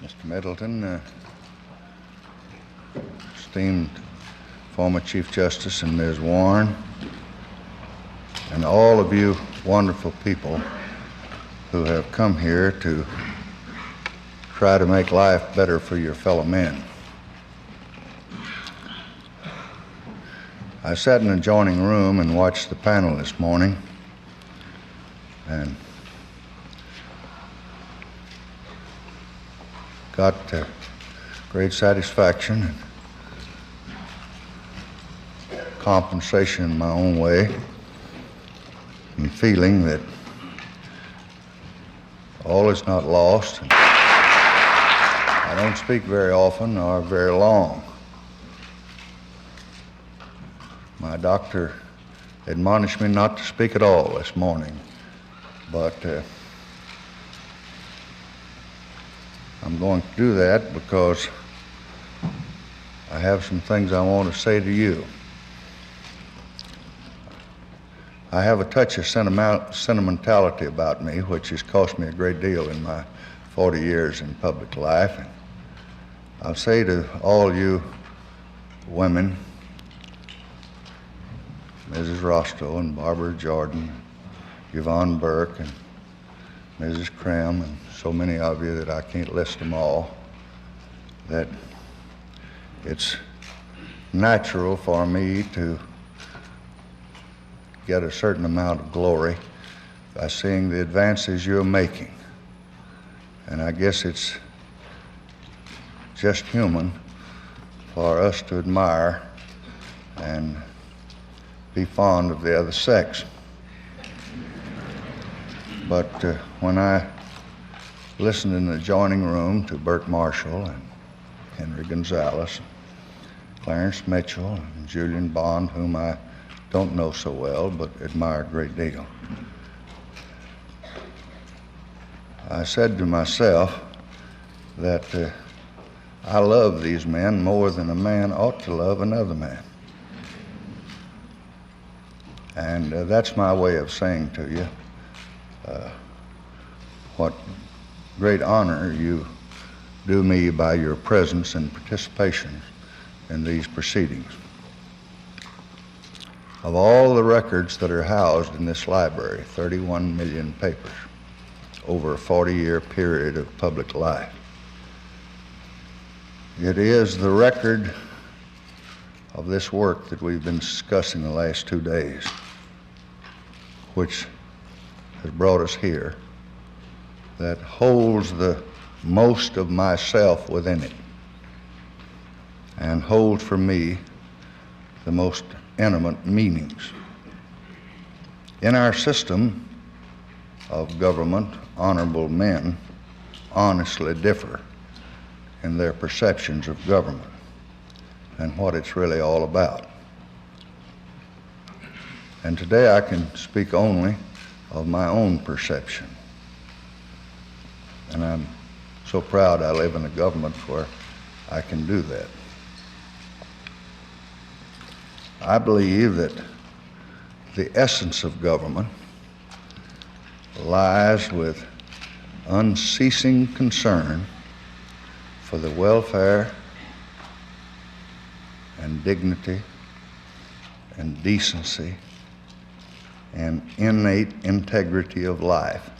Mr. Middleton, esteemed former Chief Justice and Ms. Warren, and all of you wonderful people who have come here to try to make life better for your fellow men. I sat in an adjoining room and watched the panel this morning, and got great satisfaction and compensation in my own way, and feeling that all is not lost. And I don't speak very often or very long. My doctor admonished me not to speak at all this morning, but I'm going to do that because I have some things I want to say to you. I have a touch of sentimentality about me, which has cost me a great deal in my 40 years in public life. And I'll say to all you women, Mrs. Rostow and Barbara Jordan, Yvonne Burke and Mrs. Krim, and so many of you that I can't list them all, that it's natural for me to get a certain amount of glory by seeing the advances you're making. And I guess it's just human for us to admire and be fond of the other sex. But when I listened in the adjoining room to Burt Marshall and Henry Gonzalez, Clarence Mitchell, and Julian Bond, whom I don't know so well but admire a great deal, I said to myself that I love these men more than a man ought to love another man. And that's my way of saying to you what great honor you do me by your presence and participation in these proceedings. Of all the records that are housed in this library, 31 million papers, over a 40-year period of public life, it is the record of this work that we've been discussing the last 2 days, which has brought us here, that holds the most of myself within it and holds for me the most intimate meanings. In our system of government, honorable men honestly differ in their perceptions of government and what it's really all about. And today I can speak only of my own perception. And I'm so proud I live in a government where I can do that. I believe that the essence of government lies with unceasing concern for the welfare and dignity and decency and innate integrity of life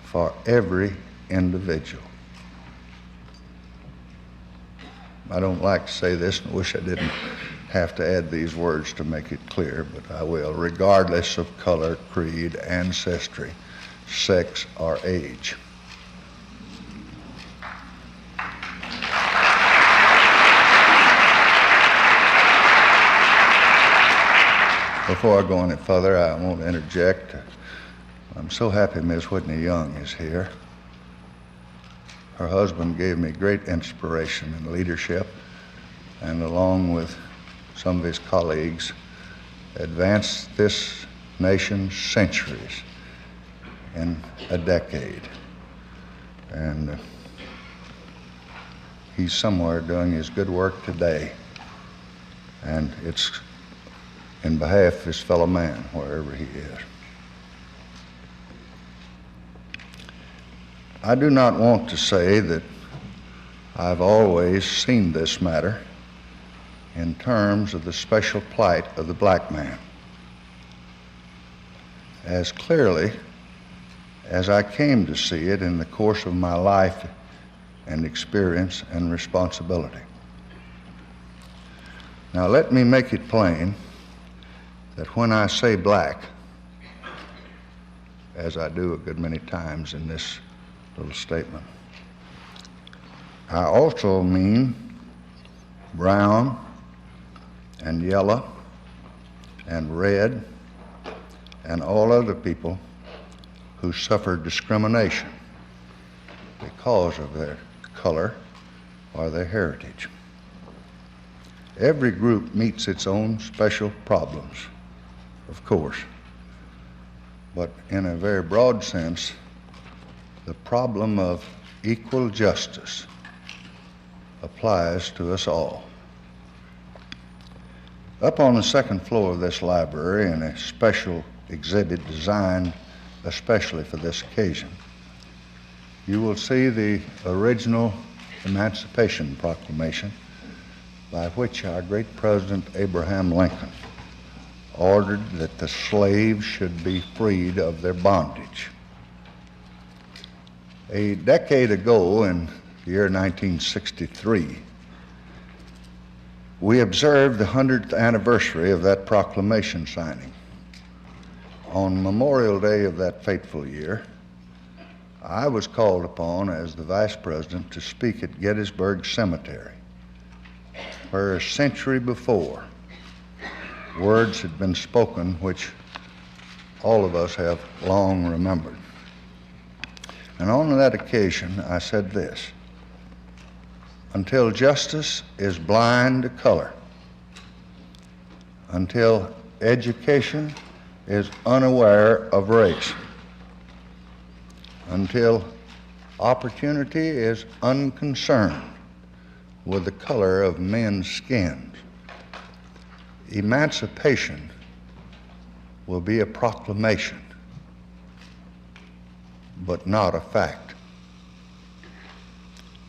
for every individual. I don't like to say this and wish I didn't have to add these words to make it clear, but I will, regardless of color, creed, ancestry, sex, or age. Before I go any further, I want to interject. I'm so happy Ms. Whitney Young is here. Her husband gave me great inspiration and leadership, and along with some of his colleagues, advanced this nation's centuries in a decade. And he's somewhere doing his good work today, and it's in behalf of his fellow man, wherever he is. I do not want to say that I've always seen this matter in terms of the special plight of the black man. As clearly as I came to see it in the course of my life and experience and responsibility. Now let me make it plain that when I say black, as I do a good many times in this little statement, I also mean brown and yellow and red and all other people who suffer discrimination because of their color or their heritage. Every group meets its own special problems, of course, but in a very broad sense, the problem of equal justice applies to us all. Up on the second floor of this library, in a special exhibit designed especially for this occasion, you will see the original Emancipation Proclamation by which our great President Abraham Lincoln ordered that the slaves should be freed of their bondage. A decade ago, in the year 1963, we observed the 100th anniversary of that proclamation signing. On Memorial Day of that fateful year, I was called upon as the Vice President to speak at Gettysburg Cemetery, where a century before, words had been spoken which all of us have long remembered. And on that occasion, I said this: until justice is blind to color, until education is unaware of race, until opportunity is unconcerned with the color of men's skins, emancipation will be a proclamation, but not a fact.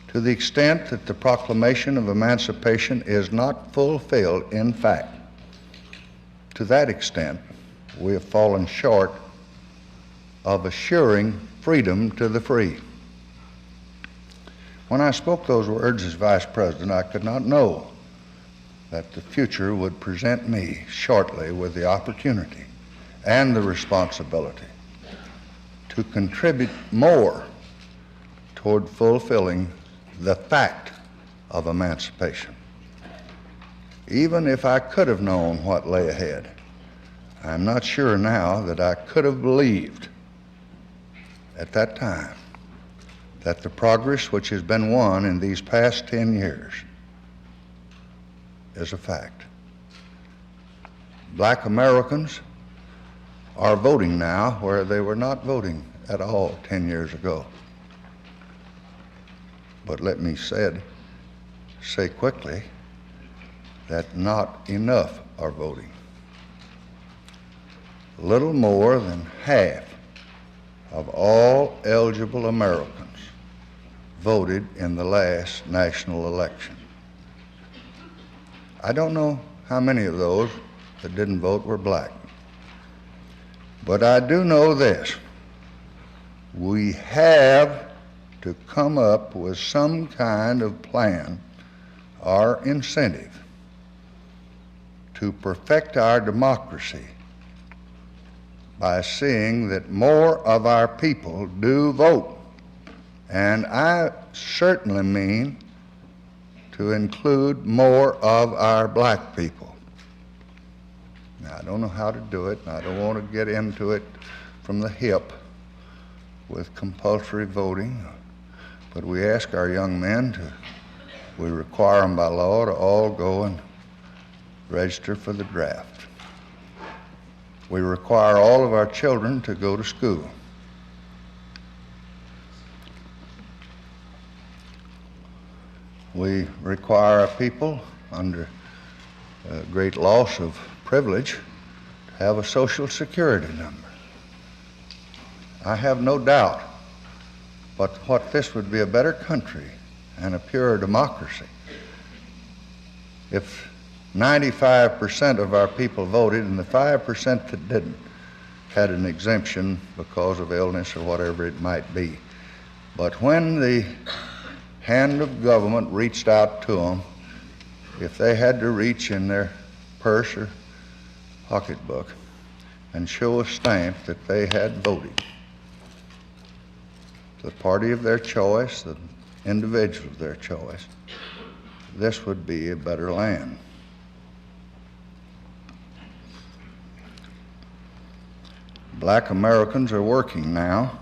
To the extent that the proclamation of emancipation is not fulfilled in fact, to that extent, we have fallen short of assuring freedom to the free. When I spoke those words as Vice President, I could not know that the future would present me shortly with the opportunity and the responsibility to contribute more toward fulfilling the fact of emancipation. Even if I could have known what lay ahead, I'm not sure now that I could have believed at that time that the progress which has been won in these past 10 years is a fact. Black Americans are voting now where they were not voting at all 10 years ago. But let me say quickly that not enough are voting. Little more than half of all eligible Americans voted in the last national election. I don't know how many of those that didn't vote were black. But I do know this: we have to come up with some kind of plan or incentive to perfect our democracy by seeing that more of our people do vote. And I certainly mean to include more of our black people. Now, I don't know how to do it, and I don't want to get into it from the hip with compulsory voting, but we ask our young men we require them by law to all go and register for the draft. We require all of our children to go to school. We require our people, under great loss of privilege, to have a Social Security number. I have no doubt but what this would be a better country and a pure democracy. If 95% of our people voted and the 5% that didn't had an exemption because of illness or whatever it might be. But when the hand of government reached out to them, if they had to reach in their purse or pocketbook and show a stamp that they had voted, the party of their choice, the individual of their choice, this would be a better land. Black Americans are working now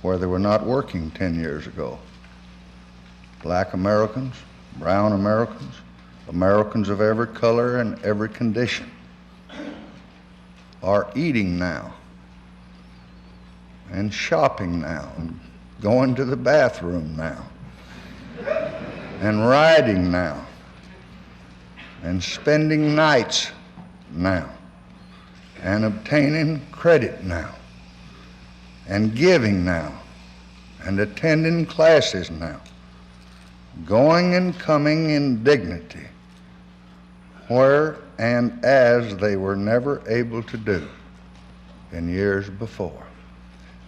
where they were not working 10 years ago. Black Americans, brown Americans, Americans of every color and every condition are eating now and shopping now and going to the bathroom now and riding now and spending nights now and obtaining credit now and giving now and attending classes now, going and coming in dignity where and as they were never able to do in years before.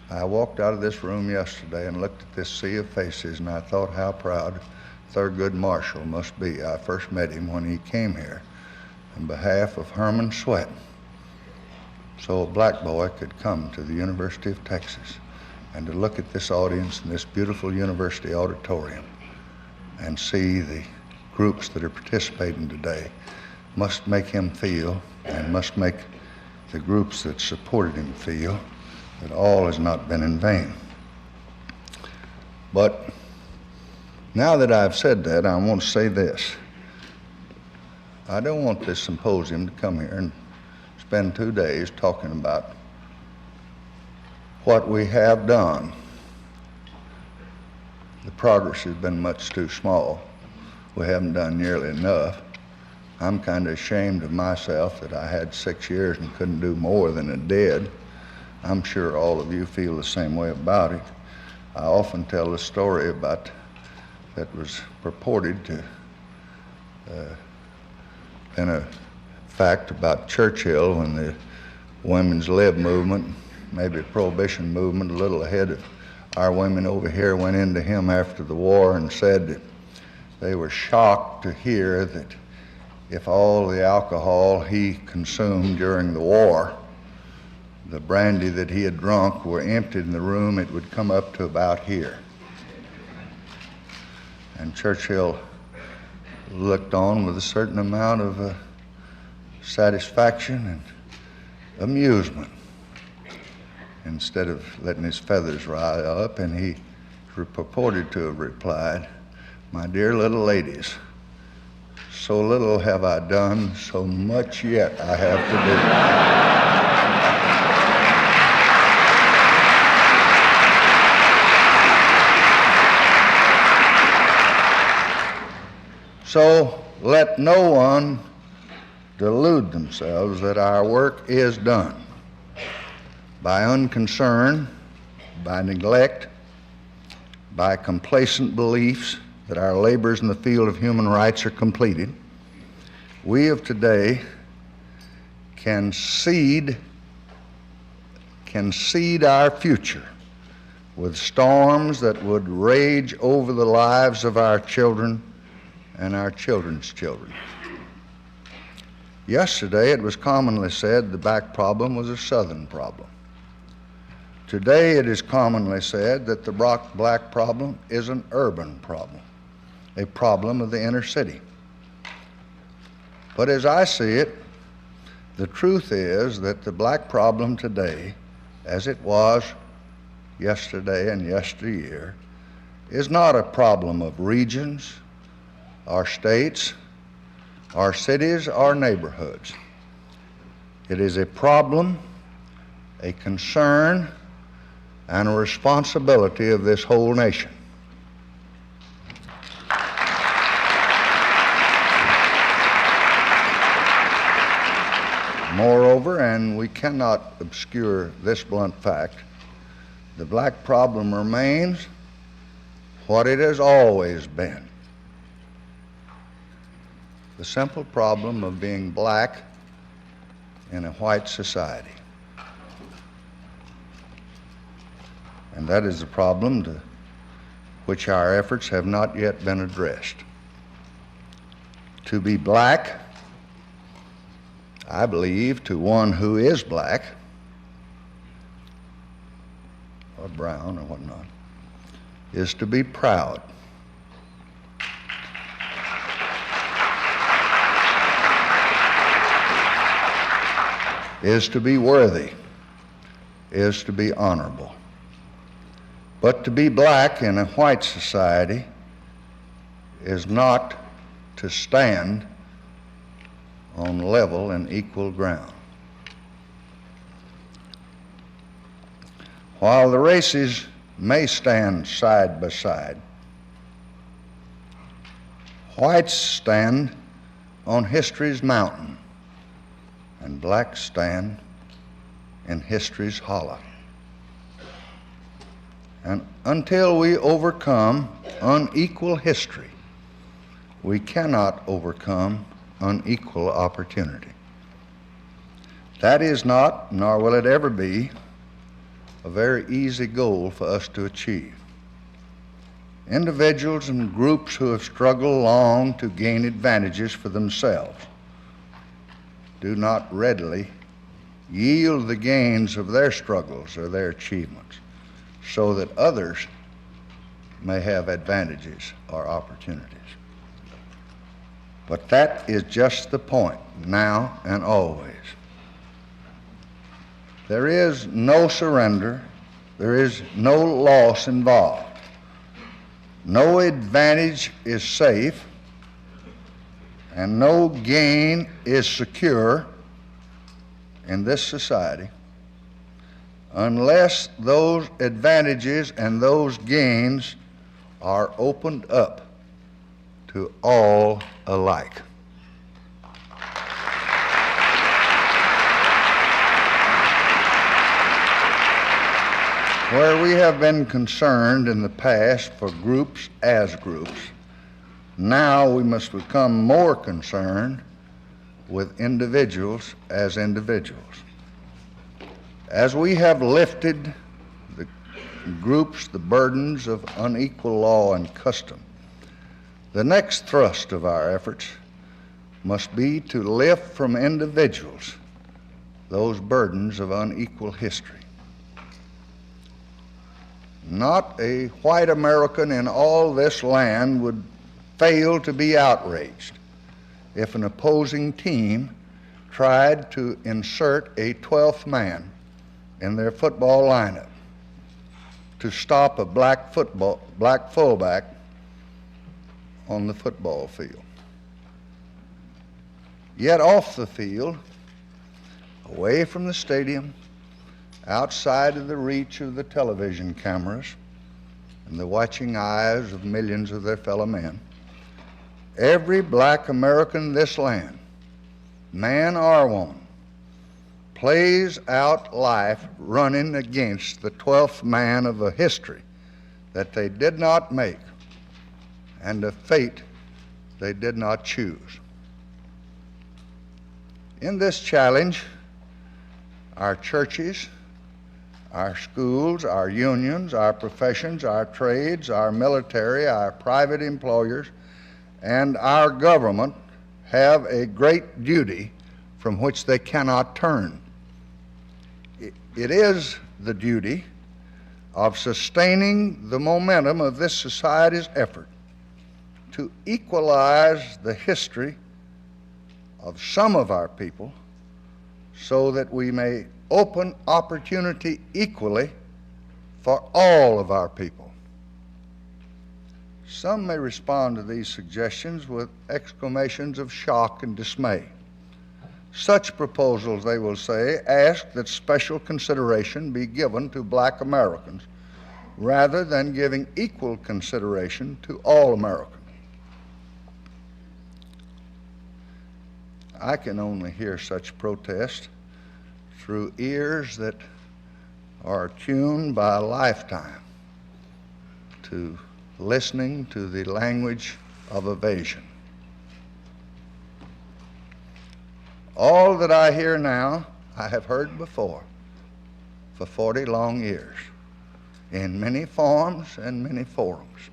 I walked out of this room yesterday and looked at this sea of faces, and I thought how proud Thurgood Marshall must be. I first met him when he came here on behalf of Herman Sweat, so a black boy could come to the University of Texas and to look at this audience in this beautiful university auditorium and see the groups that are participating today must make him feel, and must make the groups that supported him feel, that all has not been in vain. But now that I've said that, I want to say this. I don't want this symposium to come here and spend 2 days talking about what we have done. The progress has been much too small. We haven't done nearly enough. I'm kind of ashamed of myself that I had 6 years and couldn't do more than I did. I'm sure all of you feel the same way about it. I often tell the story about that was purported to been a fact about Churchill when the women's lib movement, maybe prohibition movement, a little ahead of our women over here, went into him after the war and said that they were shocked to hear that if all the alcohol he consumed during the war, the brandy that he had drunk, were emptied in the room, it would come up to about here. And Churchill looked on with a certain amount of satisfaction and amusement instead of letting his feathers rise up, and he purported to have replied, "My dear little ladies, so little have I done, so much yet I have to do." So let no one delude themselves that our work is done. By unconcern, by neglect, by complacent beliefs that our labors in the field of human rights are completed, we of today can seed our future with storms that would rage over the lives of our children and our children's children. Yesterday it was commonly said the black problem was a Southern problem. Today it is commonly said that the black problem is an urban problem, a problem of the inner city. But as I see it, the truth is that the black problem today, as it was yesterday and yesteryear, is not a problem of regions, or states, or cities, or neighborhoods. It is a problem, a concern, and a responsibility of this whole nation. Moreover, and we cannot obscure this blunt fact, the black problem remains what it has always been: the simple problem of being black in a white society. And that is the problem to which our efforts have not yet been addressed. To be black, I believe, to one who is black, or brown or whatnot, is to be proud. Is to be worthy, is to be honorable. But to be black in a white society is not to stand on level and equal ground. While the races may stand side by side, whites stand on history's mountain and blacks stand in history's hollow. And until we overcome unequal history, we cannot overcome unequal opportunity. That is not, nor will it ever be, a very easy goal for us to achieve. Individuals and groups who have struggled long to gain advantages for themselves do not readily yield the gains of their struggles or their achievements so that others may have advantages or opportunities. But that is just the point, now and always. There is no surrender, there is no loss involved. No advantage is safe, and no gain is secure in this society unless those advantages and those gains are opened up to all alike. Where we have been concerned in the past for groups as groups, now we must become more concerned with individuals as individuals. As we have lifted the groups the burdens of unequal law and custom, the next thrust of our efforts must be to lift from individuals those burdens of unequal history. Not a white American in all this land would fail to be outraged if an opposing team tried to insert a 12th man in their football lineup to stop a black fullback on the football field. Yet off the field, away from the stadium, outside of the reach of the television cameras and the watching eyes of millions of their fellow men, every black American in this land, man or woman, plays out life running against the 12th man of a history that they did not make and a fate they did not choose. In this challenge, our churches, our schools, our unions, our professions, our trades, our military, our private employers, and our government have a great duty from which they cannot turn. It is the duty of sustaining the momentum of this society's effort to equalize the history of some of our people so that we may open opportunity equally for all of our people. Some may respond to these suggestions with exclamations of shock and dismay. Such proposals, they will say, ask that special consideration be given to black Americans rather than giving equal consideration to all Americans. I can only hear such protest through ears that are tuned by a lifetime to listening to the language of evasion. All that I hear now, I have heard before for 40 long years, in many forms and many forums.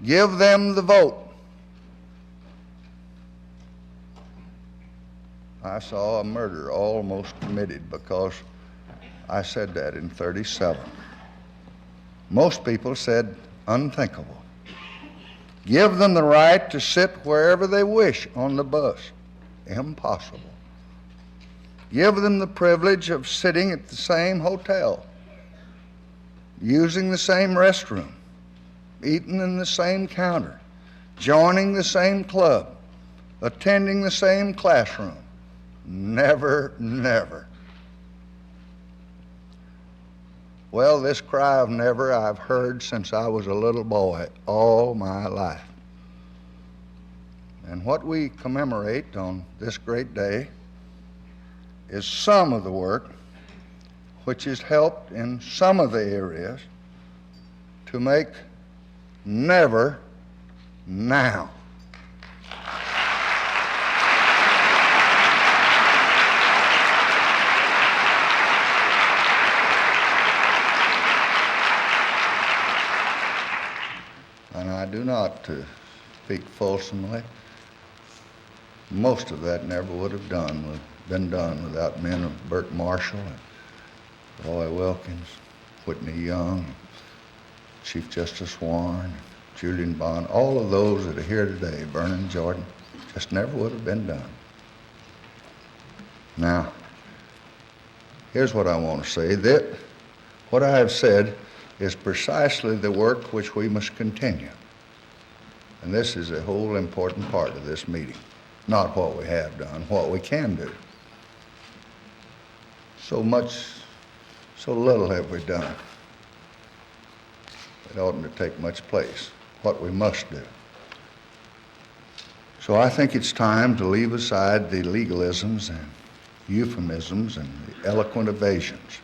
Give them the vote. I saw a murder almost committed because I said that in 37. Most people said unthinkable. Give them the right to sit wherever they wish on the bus. Impossible. Give them the privilege of sitting at the same hotel, using the same restroom, eating in the same counter, joining the same club, attending the same classroom. Never, never. Well, this cry of never I've heard since I was a little boy all my life. And what we commemorate on this great day is some of the work which has helped in some of the areas to make never now. And I do not speak fulsomely. Most of that never would have been done without men of Burt Marshall and Roy Wilkins, Whitney Young, Chief Justice Warren, Julian Bond, all of those that are here today, Vernon Jordan, just never would have been done. Now, here's what I want to say. That what I have said is precisely the work which we must continue. And this is a whole important part of this meeting. Not what we have done, what we can do. So little have we done. It oughtn't to take much place, what we must do. So I think it's time to leave aside the legalisms and euphemisms and the eloquent evasions.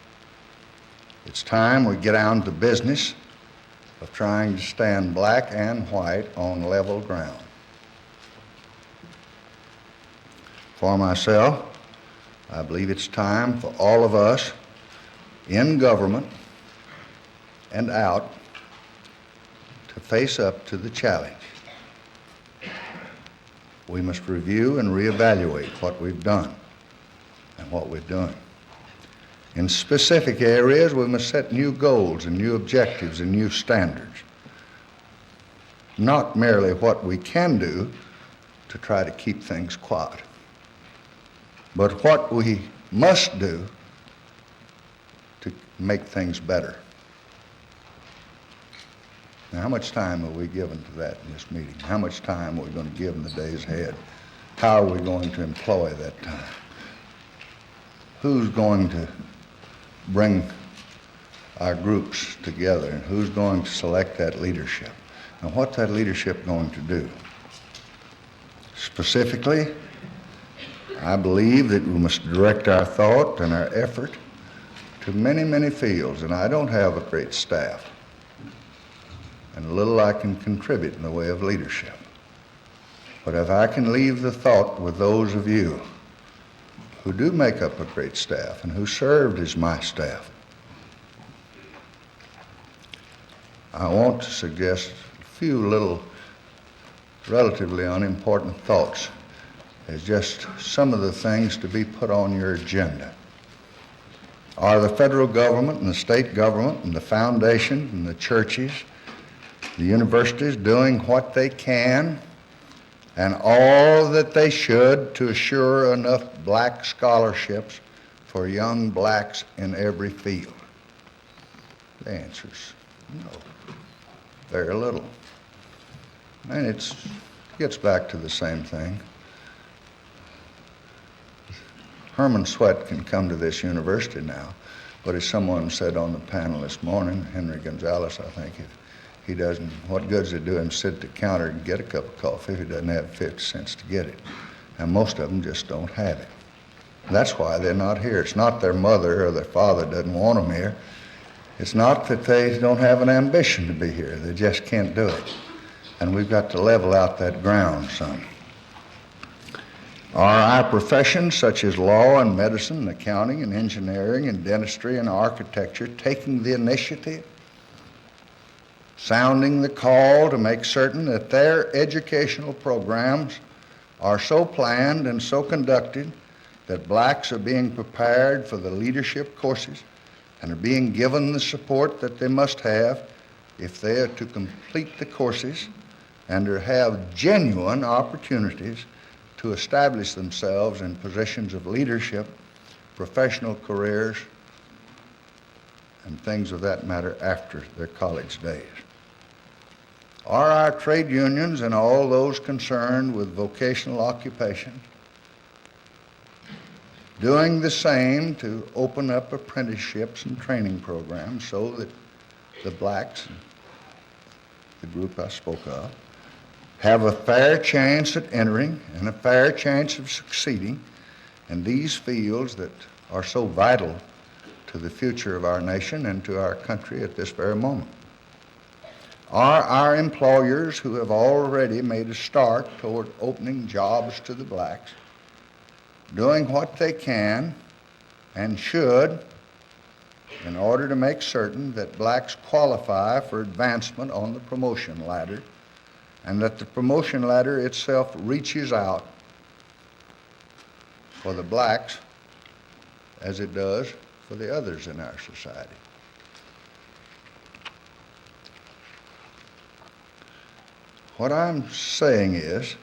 It's time we get down to business of trying to stand black and white on level ground. For myself, I believe it's time for all of us in government and out to face up to the challenge. We must review and reevaluate what we've done and what we're doing. In specific areas, we must set new goals and new objectives and new standards. Not merely what we can do to try to keep things quiet, but what we must do to make things better. Now, how much time are we given to that in this meeting? How much time are we going to give in the days ahead? How are we going to employ that time? Who's going to bring our groups together, and who's going to select that leadership? And what's that leadership going to do? Specifically, I believe that we must direct our thought and our effort to many, many fields, and I don't have a great staff, and little I can contribute in the way of leadership. But if I can leave the thought with those of you who do make up a great staff and who served as my staff, I want to suggest a few little relatively unimportant thoughts as just some of the things to be put on your agenda. Are the federal government and the state government and the foundations and the churches, the universities doing what they can and all that they should to assure enough black scholarships for young blacks in every field? The answer's no, very little. And it gets back to the same thing. Herman Sweat can come to this university now, but as someone said on the panel this morning, Henry Gonzalez, I think, if he doesn't, what good's it do him sit at the counter and get a cup of coffee if he doesn't have 50 cents to get it? And most of them just don't have it. That's why they're not here. It's not their mother or their father doesn't want them here. It's not that they don't have an ambition to be here. They just can't do it. And we've got to level out that ground some. Are our professions, such as law and medicine and accounting and engineering and dentistry and architecture, taking the initiative, sounding the call to make certain that their educational programs are so planned and so conducted that blacks are being prepared for the leadership courses and are being given the support that they must have if they are to complete the courses and to have genuine opportunities to establish themselves in positions of leadership, professional careers, and things of that matter after their college days. Are our trade unions and all those concerned with vocational occupations doing the same to open up apprenticeships and training programs so that the blacks, the group I spoke of, have a fair chance at entering and a fair chance of succeeding in these fields that are so vital to the future of our nation and to our country at this very moment? Are our employers, who have already made a start toward opening jobs to the blacks, doing what they can and should in order to make certain that blacks qualify for advancement on the promotion ladder, and that the promotion ladder itself reaches out for the blacks as it does for the others in our society? What I'm saying is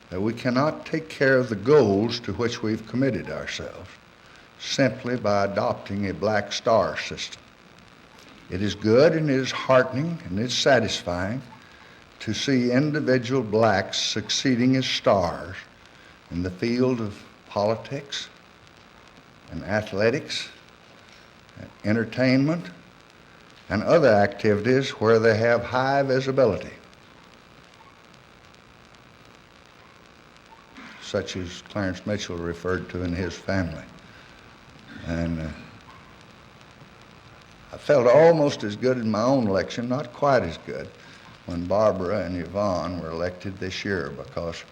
that we cannot take care of the goals to which we've committed ourselves simply by adopting a black star system. It is good and it is heartening and it's satisfying to see individual blacks succeeding as stars in the field of politics and athletics, and entertainment, and other activities where they have high visibility, such as Clarence Mitchell referred to in his family. And I felt almost as good in my own election, not quite as good, when Barbara and Yvonne were elected this year, because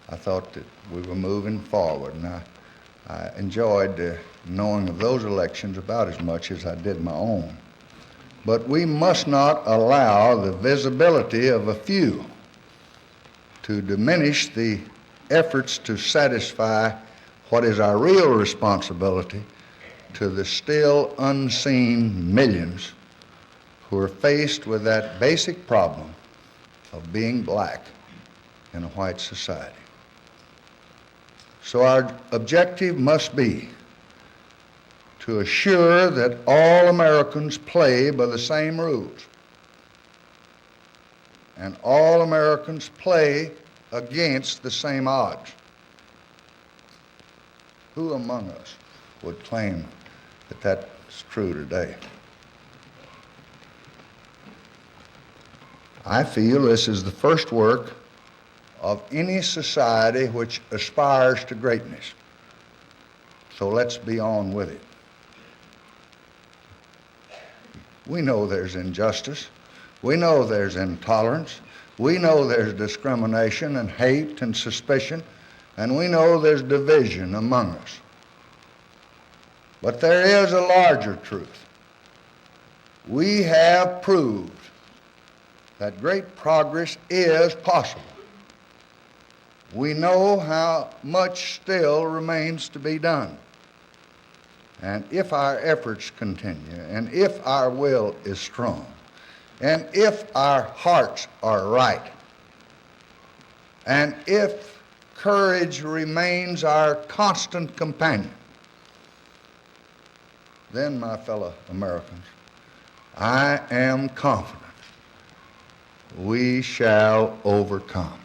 I thought that we were moving forward, and I enjoyed knowing of those elections about as much as I did my own. But we must not allow the visibility of a few to diminish the efforts to satisfy what is our real responsibility to the still unseen millions who are faced with that basic problem of being black in a white society. So our objective must be to assure that all Americans play by the same rules, and all Americans play against the same odds. Who among us would claim that that's true today? I feel this is the first work of any society which aspires to greatness. So let's be on with it. We know there's injustice. We know there's intolerance. We know there's discrimination and hate and suspicion, and we know there's division among us. But there is a larger truth. We have proved that great progress is possible. We know how much still remains to be done. And if our efforts continue, and if our will is strong, and if our hearts are right, and if courage remains our constant companion, then, my fellow Americans, I am confident we shall overcome.